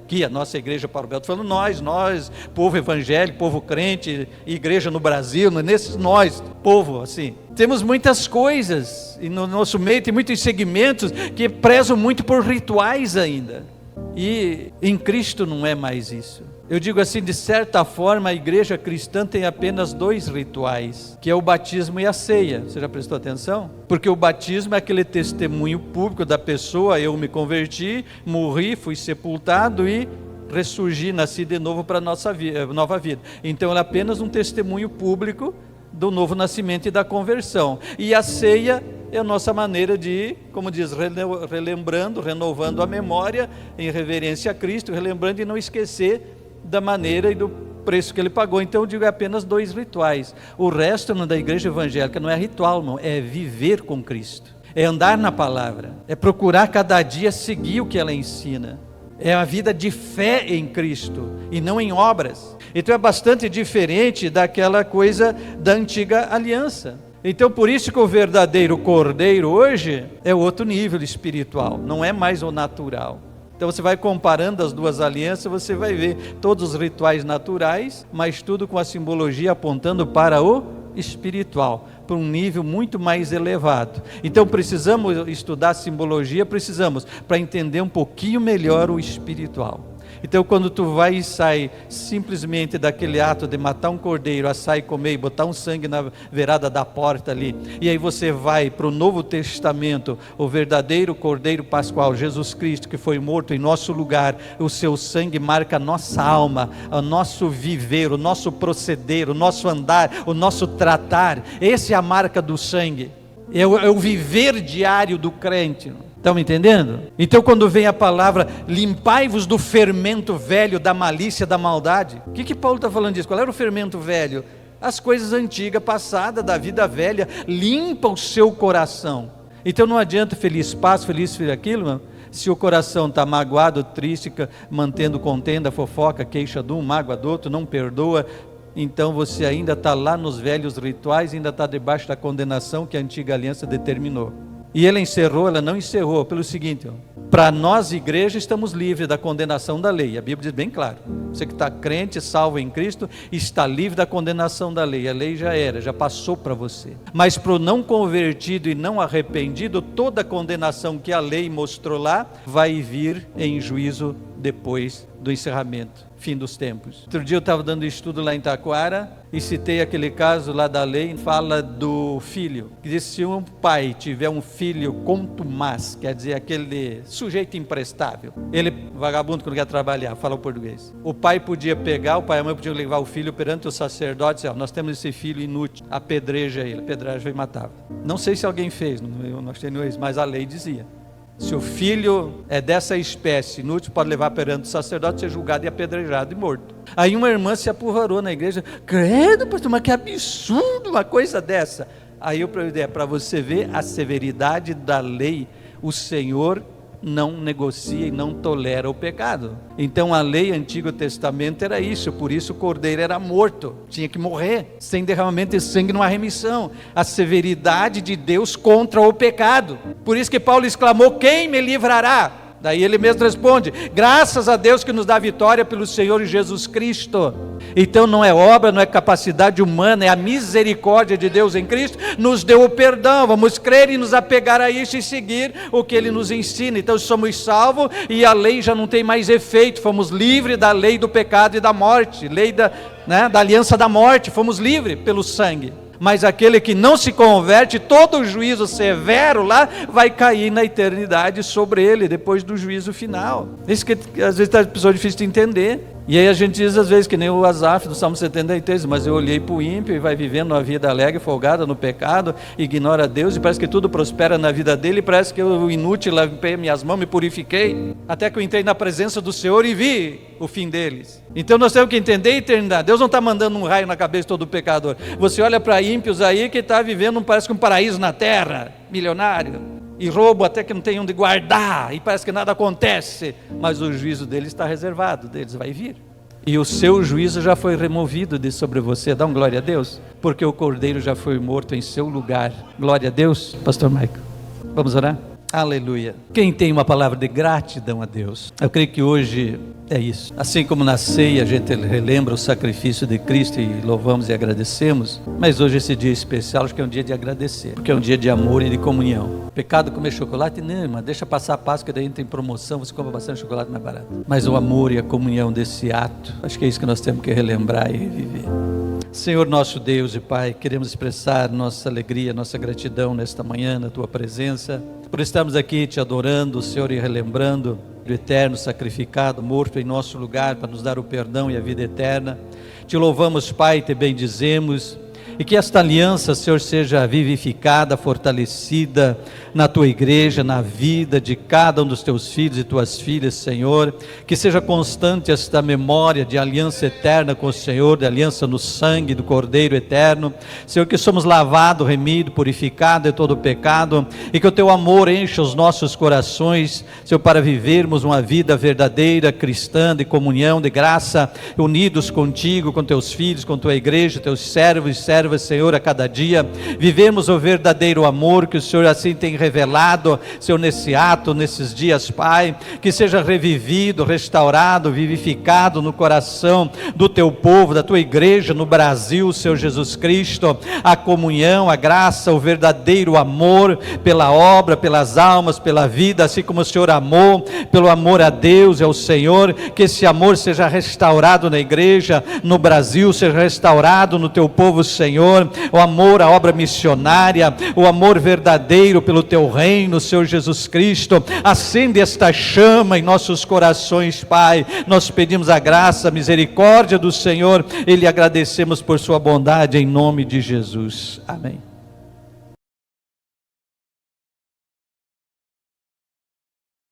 aqui, a nossa igreja Paroubel, estou falando nós, povo evangélico, povo crente, igreja no Brasil, nesses nós, povo assim. Temos muitas coisas, e no nosso meio tem muitos segmentos que prezam muito por rituais ainda, e em Cristo não é mais isso. Eu digo assim, de certa forma, a igreja cristã tem apenas 2 rituais, que é o batismo e a ceia. Você já prestou atenção? Porque o batismo é aquele testemunho público da pessoa, eu me converti, morri, fui sepultado e ressurgi, nasci de novo para a nova vida. Então é apenas um testemunho público do novo nascimento e da conversão. E a ceia é a nossa maneira de, como diz, relembrando, renovando a memória em reverência a Cristo, relembrando e não esquecer da maneira e do preço que Ele pagou. Então eu digo, é apenas 2 rituais. O resto da igreja evangélica não é ritual, não, é viver com Cristo, é andar na palavra, é procurar cada dia seguir o que ela ensina, é a vida de fé em Cristo e não em obras. Então é bastante diferente daquela coisa da antiga aliança. Então por isso que o verdadeiro cordeiro hoje é outro nível espiritual, não é mais o natural. Então você vai comparando as 2 alianças, você vai ver todos os rituais naturais, mas tudo com a simbologia apontando para o espiritual, para um nível muito mais elevado. Então precisamos estudar simbologia, para entender um pouquinho melhor o espiritual. Então quando tu vai e sai simplesmente daquele ato de matar um cordeiro, assar e comer e botar um sangue na beirada da porta ali, e aí você vai para o Novo Testamento, o verdadeiro cordeiro pascual, Jesus Cristo, que foi morto em nosso lugar, o seu sangue marca a nossa alma, o nosso viver, o nosso proceder, o nosso andar, o nosso tratar. Essa é a marca do sangue, é o viver diário do crente. Estão me entendendo? Então quando vem a palavra, limpai-vos do fermento velho, da malícia, da maldade. O que Paulo está falando disso? Qual era o fermento velho? As coisas antigas, passadas, da vida velha. Limpa o seu coração. Então não adianta feliz paz, feliz aquilo, mano. Se o coração está magoado, triste, mantendo contenda, fofoca, queixa de um, mágoa do outro, não perdoa, então você ainda está lá nos velhos rituais, ainda está debaixo da condenação que a antiga aliança determinou. E ela não encerrou pelo seguinte, para nós igreja estamos livres da condenação da lei, a Bíblia diz bem claro, você que está crente, salvo em Cristo, está livre da condenação da lei, a lei já passou para você, mas para o não convertido e não arrependido, toda a condenação que a lei mostrou lá, vai vir em juízo depois do encerramento, fim dos tempos. Outro dia eu estava dando estudo lá em Taquara e citei aquele caso lá da lei, fala do filho, que diz: se um pai tiver um filho contumaz, quer dizer aquele sujeito imprestável, ele vagabundo que não quer trabalhar, fala o português, o pai podia pegar, o pai e a mãe podiam levar o filho perante o sacerdote e dizer: nós temos esse filho inútil, apedreja ele, apedreja e matava. Não sei se alguém fez, nós temos, mas a lei dizia: se o filho é dessa espécie inútil, pode levar perante o sacerdote, ser julgado e apedrejado e morto. Aí uma irmã se apurrou na igreja: credo, pastor, mas que absurdo uma coisa dessa. Aí eu falei: para você ver a severidade da lei, o Senhor não negocia e não tolera o pecado. Então a lei, Antigo Testamento era isso, por isso o cordeiro era morto, tinha que morrer, sem derramamento de sangue não há remissão, a severidade de Deus contra o pecado. Por isso que Paulo exclamou: quem me livrará? Daí ele mesmo responde: graças a Deus que nos dá vitória pelo Senhor Jesus Cristo. Então não é obra, não é capacidade humana, é a misericórdia de Deus em Cristo, nos deu o perdão. Vamos crer e nos apegar a isso e seguir o que Ele nos ensina. Então somos salvos e a lei já não tem mais efeito, fomos livres da lei do pecado e da morte, lei da aliança da morte, fomos livres pelo sangue. Mas aquele que não se converte, todo o juízo severo lá vai cair na eternidade sobre ele, depois do juízo final. Isso que às vezes é uma pessoa difícil de entender. E aí a gente diz às vezes que nem o Asaf do Salmo 73, mas eu olhei para o ímpio e vai vivendo uma vida alegre, folgada no pecado, ignora Deus e parece que tudo prospera na vida dele, e parece que eu inútil lavei minhas mãos, me purifiquei, até que eu entrei na presença do Senhor e vi o fim deles. Então nós temos que entender a eternidade. Deus não está mandando um raio na cabeça de todo pecador. Você olha para ímpios aí que está vivendo parece que um paraíso na terra, milionário, e roubo até que não tem onde guardar, e parece que nada acontece, mas o juízo deles está reservado, deles vai vir, e o seu juízo já foi removido de sobre você. Dá um glória a Deus, porque o cordeiro já foi morto em seu lugar. Glória a Deus. Pastor Michael, vamos orar? Aleluia. Quem tem uma palavra de gratidão a Deus? Eu creio que hoje é isso. Assim como na ceia a gente relembra o sacrifício de Cristo e louvamos e agradecemos, mas hoje esse dia especial, acho que é um dia de agradecer, porque é um dia de amor e de comunhão. Pecado comer chocolate? Não, irmã, deixa passar a Páscoa, daí tem promoção, você compra bastante chocolate mais barato. Mas o amor e a comunhão desse ato, acho que é isso que nós temos que relembrar e reviver. Senhor nosso Deus e Pai, queremos expressar nossa alegria, nossa gratidão nesta manhã, na Tua presença, por estarmos aqui Te adorando, Senhor, e relembrando o eterno sacrificado, morto em nosso lugar, para nos dar o perdão e a vida eterna. Te louvamos, Pai, Te bendizemos, e que esta aliança, Senhor, seja vivificada, fortalecida na Tua igreja, na vida de cada um dos Teus filhos e Tuas filhas, Senhor, que seja constante esta memória de aliança eterna com o Senhor, de aliança no sangue do Cordeiro eterno, Senhor, que somos lavados, remidos, purificados de todo o pecado, e que o Teu amor encha os nossos corações, Senhor, para vivermos uma vida verdadeira, cristã, de comunhão, de graça, unidos contigo, com Teus filhos, com Tua igreja, Teus servos e servas, Senhor, a cada dia, vivemos o verdadeiro amor que o Senhor assim tem revelado, Senhor, nesse ato, nesses dias, Pai, que seja revivido, restaurado, vivificado no coração do Teu povo, da Tua igreja no Brasil, Senhor Jesus Cristo, a comunhão, a graça, o verdadeiro amor pela obra, pelas almas, pela vida, assim como o Senhor amou, pelo amor a Deus e ao Senhor, que esse amor seja restaurado na igreja, no Brasil, seja restaurado no Teu povo, Senhor, o amor à obra missionária, o amor verdadeiro pelo Teu reino, Senhor Jesus Cristo, acende esta chama em nossos corações, Pai. Nós pedimos a graça, a misericórdia do Senhor e lhe agradecemos por sua bondade em nome de Jesus. Amém.